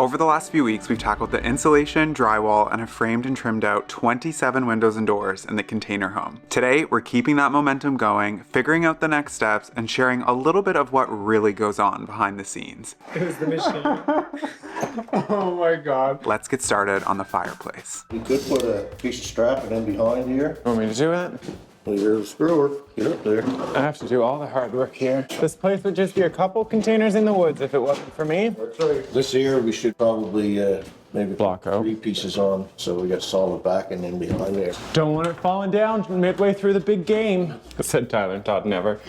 Over the last few weeks, we've tackled the insulation, drywall, and have framed and trimmed out 27 windows and doors in the container home. Today, we're keeping that momentum going, figuring out the next steps, and sharing a little bit of what really goes on behind the scenes. It was the machine. Oh my God. Let's get started on the fireplace. You could put a piece of strapping in behind here. Want me to do it? Well, you're the screwer. Get up there. I have to do all the hard work here. This place would just be a couple containers in the woods if it wasn't for me. That's right. This here, we should probably maybe Block out. 3 pieces on, so we got solid backing in behind there. Don't want it falling down midway through the big game, said Tyler and Todd never.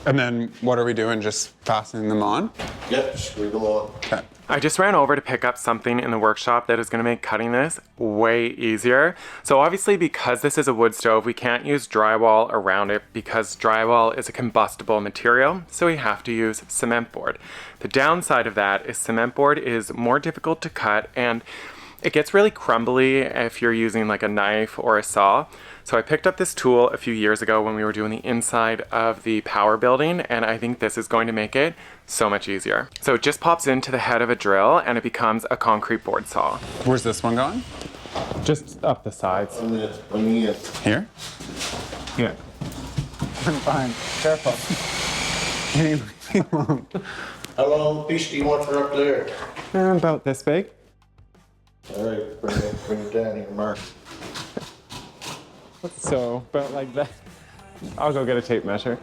And then what are we doing? Just fastening them on? Yep, screw them on. Okay. I just ran over to pick up something in the workshop that is going to make cutting this way easier. So obviously, because this is a wood stove, we can't use drywall around it because drywall is a combustible material, so we have to use cement board. The downside of that is cement board is more difficult to cut and it gets really crumbly if you're using like a knife or a saw. So I picked up this tool a few years ago when we were doing the inside of the power building, and I think this is going to make it so much easier. So it just pops into the head of a drill and it becomes a concrete board saw. Where's this one going? Just up the sides. On the end. Here? Yeah. I'm fine. Careful. How long a piece do you want for up there? About this big. All right, bring it down here, Mark. So, about like that. I'll go get a tape measure.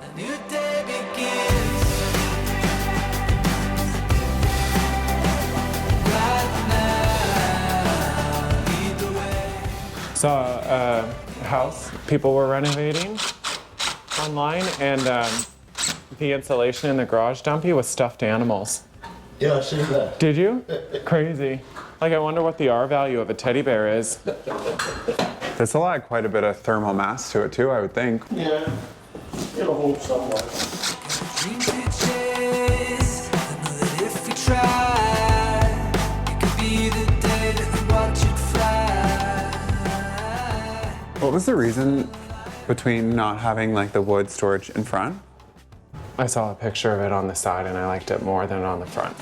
Saw a house people were renovating online, and the insulation in the garage dumpy was stuffed animals. Yeah, I see that. Did you? Crazy. Like, I wonder what the R value of a teddy bear is. This will add quite a bit of thermal mass to it too, I would think. Yeah, it'll hold somewhat. What was the reason between not having like the wood storage in front? I saw a picture of it on the side and I liked it more than on the front.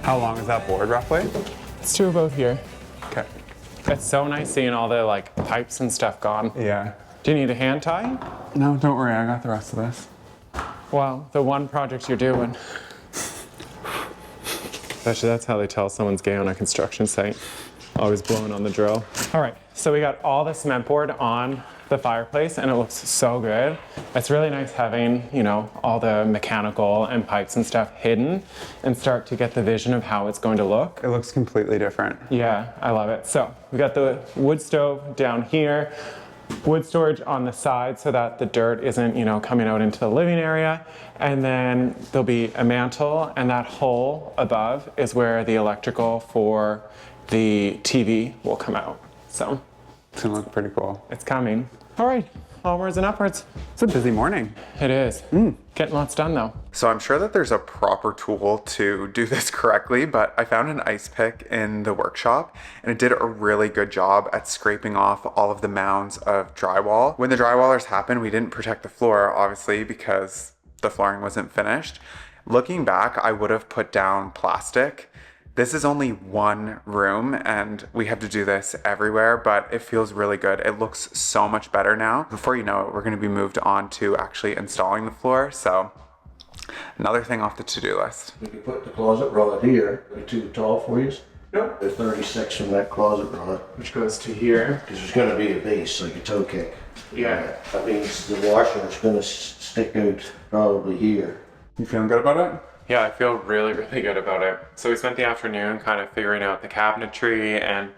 How long is that board roughly? It's to about here. Okay. It's so nice seeing all the like pipes and stuff gone. Yeah. Do you need a hand tie? No, don't worry, I got the rest of this. Well, the one project you're doing. Actually, that's how they tell someone's gay on a construction site. Always blowing on the drill. All right, so we got all the cement board on the fireplace and it looks so good. It's really nice having, you know, all the mechanical and pipes and stuff hidden and start to get the vision of how it's going to look. It looks completely different. Yeah, I love it. So we got the wood stove down here, wood storage on the side so that the dirt isn't, you know, coming out into the living area. And then there'll be a mantle, and that hole above is where the electrical for the TV will come out. So It's gonna look pretty cool. it's coming. All right, onwards and upwards. It's a busy morning. It is. Getting lots done though. So I'm sure that there's a proper tool to do this correctly, but I found an ice pick in the workshop and it did a really good job at scraping off all of the mounds of drywall. When the drywallers happened, we didn't protect the floor, obviously, because the flooring wasn't finished. Looking back, I would have put down plastic. This is only one room and we have to do this everywhere, but it feels really good. It looks so much better now. Before you know it, we're gonna be moved on to actually installing the floor. So another thing off the to-do list. We could put the closet rod here. Be too tall for you? Nope. There's 36 from that closet rod. Which goes to here. Because there's going to be a base, like a toe kick. Yeah. That means the washer is going to stick out probably here. You feeling good about it? Yeah, I feel really, really good about it. So we spent the afternoon kind of figuring out the cabinetry, and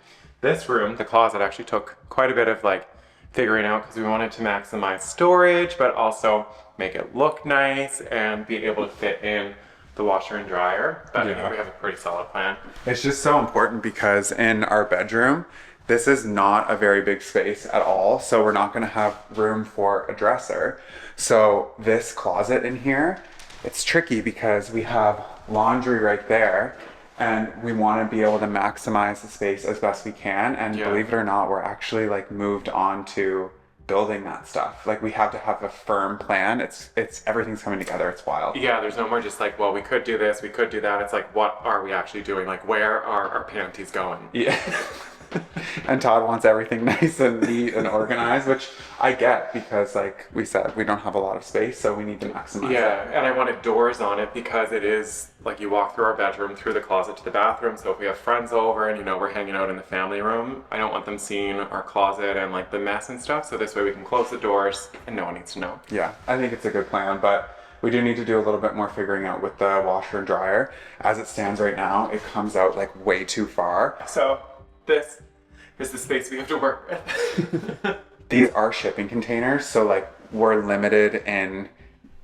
this room, the closet, actually took quite a bit of like figuring out because we wanted to maximize storage, but also make it look nice and be able to fit in the washer and dryer. But I think we have a pretty solid plan. It's just so important because in our bedroom, this is not a very big space at all. So we're not gonna have room for a dresser. So this closet in here, it's tricky because we have laundry right there and we want to be able to maximize the space as best we can. And believe it or not, we're actually like moved on to building that stuff. Like we have to have a firm plan. It's everything's coming together. It's wild. Yeah, there's no more just like, well, we could do this, we could do that. It's like, what are we actually doing? Like, where are our panties going? Yeah. And Todd wants everything nice and neat and organized, which I get because, like we said, we don't have a lot of space, so we need to maximize Yeah, it. and I wanted doors on it because it is like you walk through our bedroom, through the closet to the bathroom. So if we have friends over and, you know, we're hanging out in the family room, I don't want them seeing our closet and like the mess and stuff. So this way we can close the doors and no one needs to know. Yeah, I think it's a good plan, but we do need to do a little bit more figuring out with the washer and dryer. As it stands right now, it comes out like way too far. So this is the space we have to work with. These are shipping containers, so like we're limited in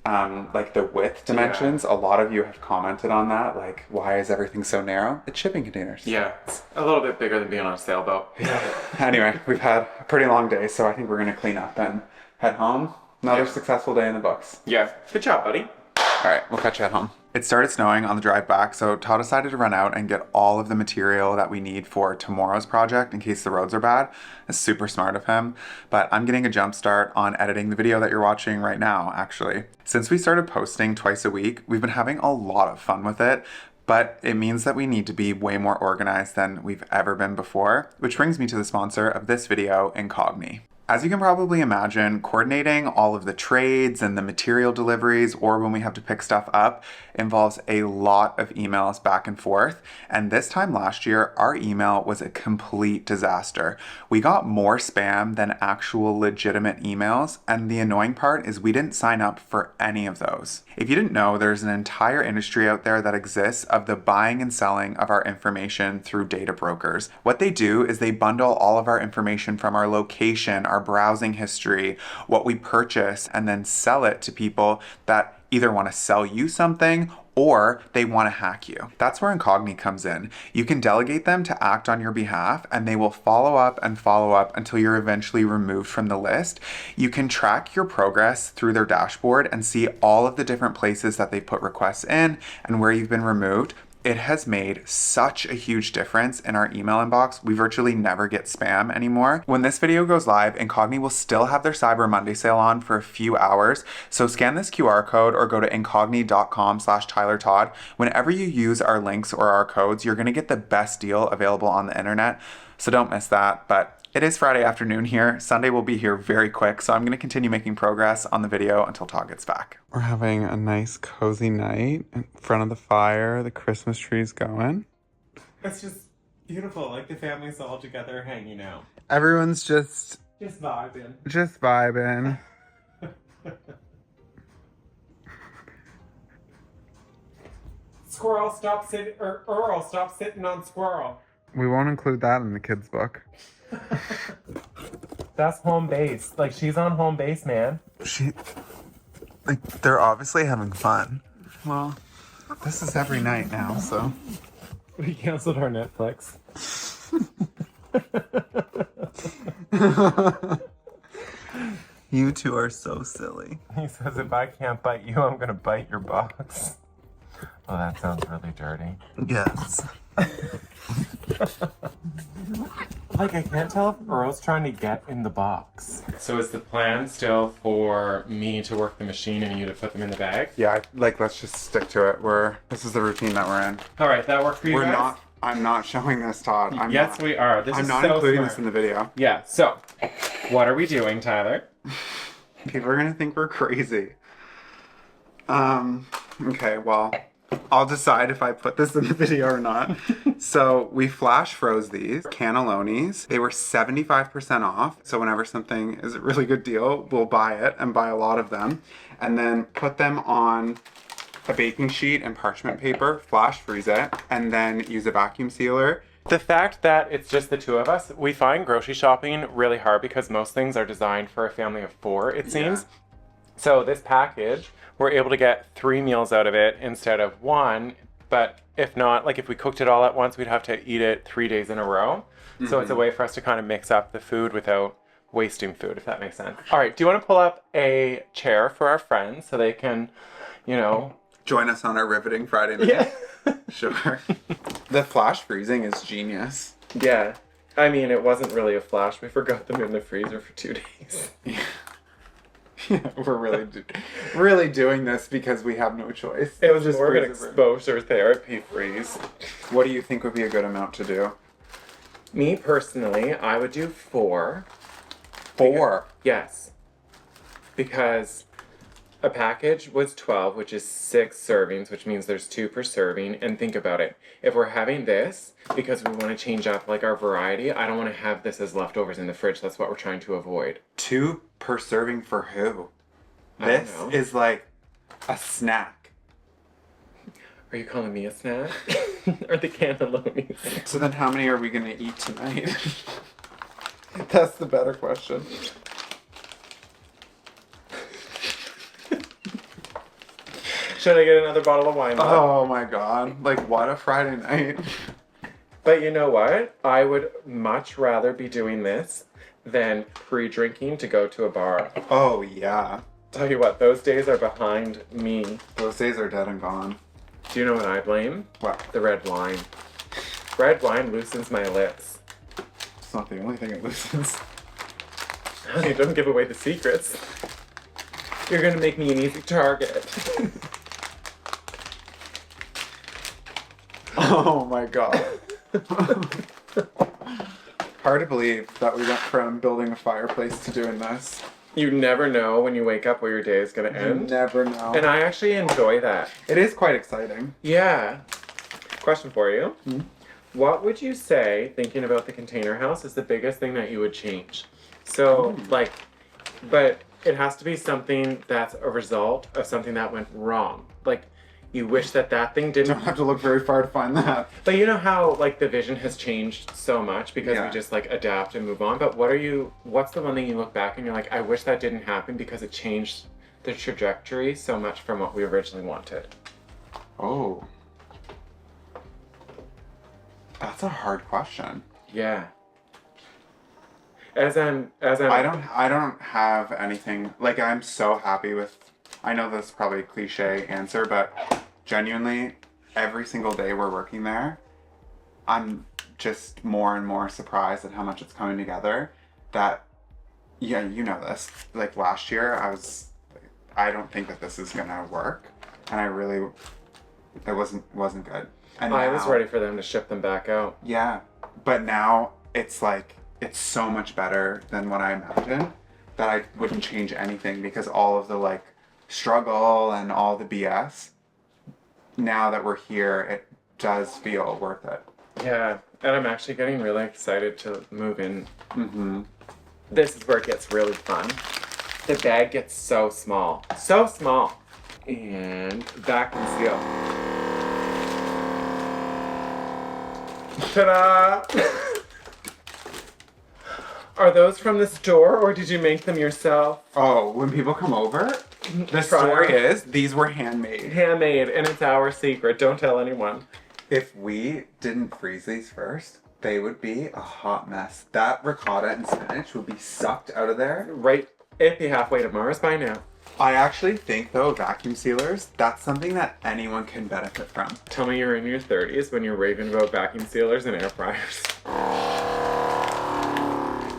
like the width dimensions. A lot of you have commented on that, like why is everything so narrow? It's shipping containers. Yeah, it's a little bit bigger than being on a sailboat. Anyway, we've had a pretty long day, so I think we're gonna clean up and head home. Another successful day in the books. Yeah, good job, buddy. All right, we'll catch you at home. It started snowing on the drive back, so Todd decided to run out and get all of the material that we need for tomorrow's project in case the roads are bad. It's super smart of him, but I'm getting a jump start on editing the video that you're watching right now, actually. Since we started posting twice a week, we've been having a lot of fun with it, but it means that we need to be way more organized than we've ever been before, which brings me to the sponsor of this video, Incogni. As you can probably imagine, coordinating all of the trades and the material deliveries, or when we have to pick stuff up, involves a lot of emails back and forth. And this time last year, our email was a complete disaster. We got more spam than actual legitimate emails. And the annoying part is we didn't sign up for any of those. If you didn't know, there's an entire industry out there that exists of the buying and selling of our information through data brokers. What they do is they bundle all of our information from our location, our browsing history, what we purchase, and then sell it to people that either want to sell you something or they want to hack you. That's where Incogni comes in. You can delegate them to act on your behalf and they will follow up until you're eventually removed from the list. You can track your progress through their dashboard and see all of the different places that they put requests in and where you've been removed. It has made such a huge difference in our email inbox. We virtually never get spam anymore. When this video goes live, Incogni will still have their Cyber Monday sale on for a few hours. So scan this QR code or go to incogni.com/Tyler Todd. Whenever you use our links or our codes, you're gonna get the best deal available on the internet. So don't miss that. But it is Friday afternoon here. Sunday will be here very quick, so I'm going to continue making progress on the video until Todd gets back. We're having a nice cozy night in front of the fire. The Christmas tree's going. It's just beautiful, like the family's all together hanging out. Everyone's just vibing. Just vibing. Squirrel, stop sitting, or Earl, stop sitting on squirrel. We won't include that in the kids' book. That's home base. Like, she's on home base, man. They're obviously having fun. Well, this is every night now, so. We canceled our Netflix. You two are so silly. He says, if I can't bite you, I'm gonna bite your box. Oh, that sounds really dirty. Yes. Like, I can't tell if Earl's trying to get in the box. So is the plan still for me to work the machine and you to put them in the bag? Yeah, let's just stick to it. This is the routine that we're in. All right, that worked for you guys? I'm not showing this, Todd. We are. I'm not including this in the video. Yeah, so what are we doing, Tyler? People are gonna think we're crazy. Okay, well, I'll decide if I put this in the video or not. So we flash froze these cannellonis. They were 75% off. So whenever something is a really good deal, we'll buy it and buy a lot of them. And then put them on a baking sheet and parchment paper, flash freeze it, and then use a vacuum sealer. The fact that it's just the two of us, we find grocery shopping really hard because most things are designed for a family of 4, it seems. So this package, we're able to get 3 meals out of it instead of 1. But if not, like if we cooked it all at once, we'd have to eat it 3 days in a row. Mm-hmm. So it's a way for us to kind of mix up the food without wasting food, if that makes sense. All right, do you want to pull up a chair for our friends so they can, join us on our riveting Friday night? Yeah. Sure. The flash freezing is genius. Yeah. I mean, it wasn't really a flash. We forgot them in the freezer for 2 days. Yeah, we're really doing this because we have no choice. It was Just more of an freeze it. exposure therapy freeze. What do you think would be a good amount to do? Me personally, I would do 4. 4. Yes. Because a package was 12, which is 6 servings, which means there's 2 per serving. And think about it. If we're having this because we want to change up like our variety, I don't want to have this as leftovers in the fridge. That's what we're trying to avoid. 2 per serving for who? I don't This know. is like a snack. Are you calling me a snack? Or the cannellonis? So then how many are we going to eat tonight? That's the better question. Should I get another bottle of wine? Oh my god. Like, what a Friday night. But you know what? I would much rather be doing this than pre-drinking to go to a bar. Oh, yeah. Tell you what, those days are behind me. Those days are dead and gone. Do you know what I blame? What? The red wine. Red wine loosens my lips. It's not the only thing it loosens. Honey, don't give away the secrets. You're gonna make me an easy target. Oh my god. Hard to believe that we went from building a fireplace to doing this. You never know when you wake up where your day is gonna You end. never know. And I actually enjoy that. It is quite exciting. Yeah. Question for you. What would you say, thinking about the container house, is the biggest thing that you would change? So, like, but it has to be something that's a result of something that went wrong. Like, you wish that thing You didn't. don't have to look very far to find that. But you know how, like, the vision has changed so much because Yeah. we just, like, adapt and move on. But what's the one thing you look back and you're like, I wish that didn't happen because it changed the trajectory so much from what we originally wanted? Oh. That's a hard question. Yeah. As I'm I don't have anything, like, I'm so happy with, I know that's probably a cliche answer, but genuinely, every single day we're working there, I'm just more and more surprised at how much it's coming together. That, yeah, you know this, like last year, I don't think that this is gonna work, and it wasn't good. And I was now- ready for them to ship them back out. Yeah, but now it's like, it's so much better than what I imagined that I wouldn't change anything because all of the like struggle and all the BS, now that we're here, it does feel worth it. Yeah, and I'm actually getting really excited to move in. Mm-hmm. This is where it gets really fun. The bag gets so small. So small. And vacuum seal. Ta-da! Are those from the store or did you make them yourself? Oh, when people come over, the Try story them. is these were handmade. Handmade, and it's our secret. Don't tell anyone. If we didn't freeze these first, they would be a hot mess. That ricotta and spinach would be sucked out of there. Right, it'd be halfway to Mars by now. I actually think, though, vacuum sealers, that's something that anyone can benefit from. Tell me you're in your 30s when you're raving about vacuum sealers and air fryers.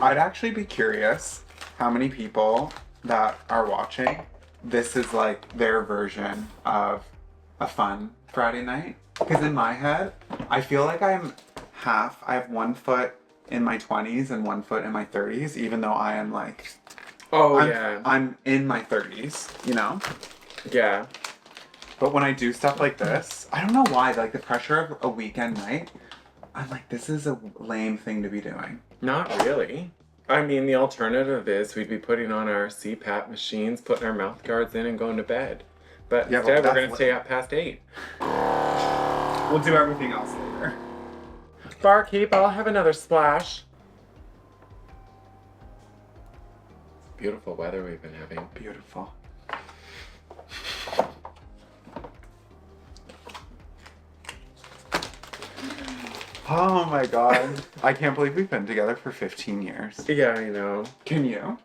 I'd actually be curious how many people that are watching, this is like their version of a fun Friday night. Because in my head, I feel like I have 1 foot in my 20s and 1 foot in my 30s, even though I am like, I'm in my 30s, you know? Yeah. But when I do stuff like this, I don't know why, like the pressure of a weekend night, I'm like, this is a lame thing to be doing. Not really. I mean, the alternative is we'd be putting on our CPAP machines, putting our mouth guards in, and going to bed. But Yeah, instead, well, we're that's going to stay up past 8. We'll do everything else later. Barkeep, I'll have another splash. Beautiful weather we've been having. Beautiful. Oh my god. I can't believe we've been together for 15 years. Yeah, I know. Can you?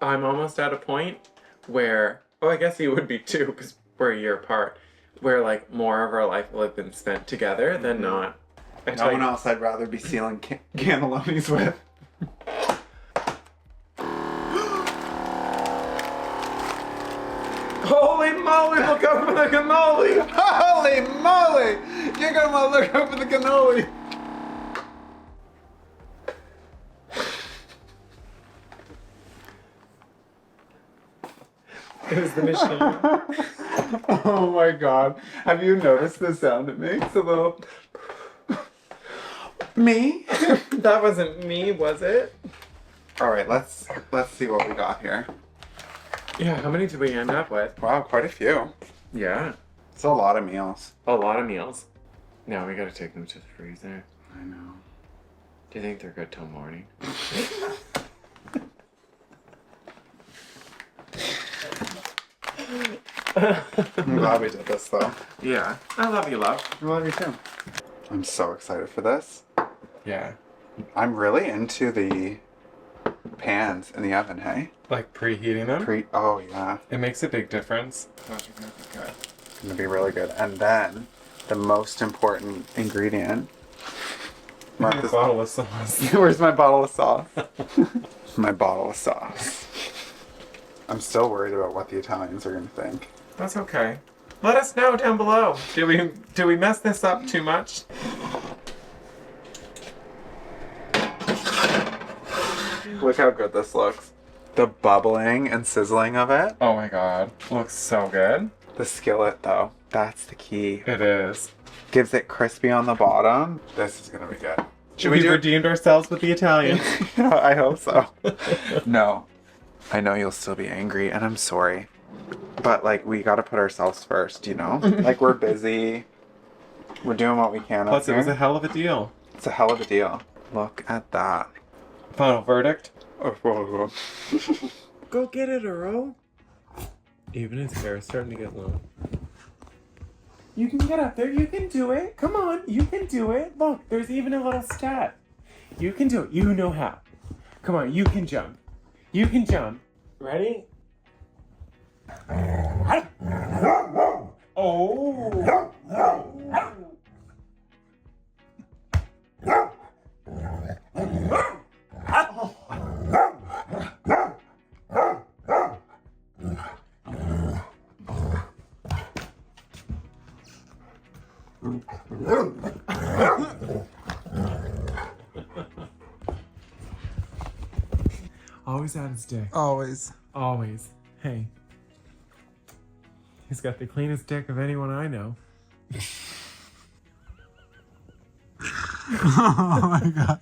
I'm almost at a point where, oh, I guess you would be too, because we're a year apart, where like more of our life will have been spent together than not. No one else I'd rather be sealing cannellonis with. Holy moly, look out for the cannoli! Holy moly! You're gonna want to look out for the cannoli! It was the machine. Oh my god. Have you noticed the sound it makes? A little... Me? That wasn't me, was it? Alright, let's see what we got here. Yeah, how many did we end up with? Wow, quite a few. Yeah. It's a lot of meals. A lot of meals. Now we gotta take them to the freezer. I know. Do you think they're good till morning? I'm glad we did this though. Yeah. I love you, love. I love you too. I'm so excited for this. Yeah. I'm really into the pans in the oven, hey? Like preheating them? Oh yeah. It makes a big difference. Those are gonna be good. It's gonna be really good. And then the most important ingredient. A bottle of sauce. Where's my bottle of sauce? My bottle of sauce. I'm still worried about what the Italians are gonna think. That's okay. Let us know down below. Do we mess this up too much? Look how good this looks. The bubbling and sizzling of it. Oh my god. Looks so good. The skillet though, that's the key. It is. Gives it crispy on the bottom. This is gonna be good. Should we We've do redeemed ourselves with the Italians. I hope so. No. I know you'll still be angry, and I'm sorry. But, like, we gotta put ourselves first, you know? Like, we're busy. We're doing what we can. Plus, up it was here. a hell of a deal. It's a hell of a deal. Look at that. Final verdict? Oh, whoa, whoa. Go get it, Earl. Even his hair is starting to get long. You can get up there. You can do it. Come on. You can do it. Look, there's even a little step. You can do it. You know how. Come on. You can jump. You can jump. Ready? Oh. Always at his dick. Always. Always. Hey. He's got the cleanest dick of anyone I know. Oh my god.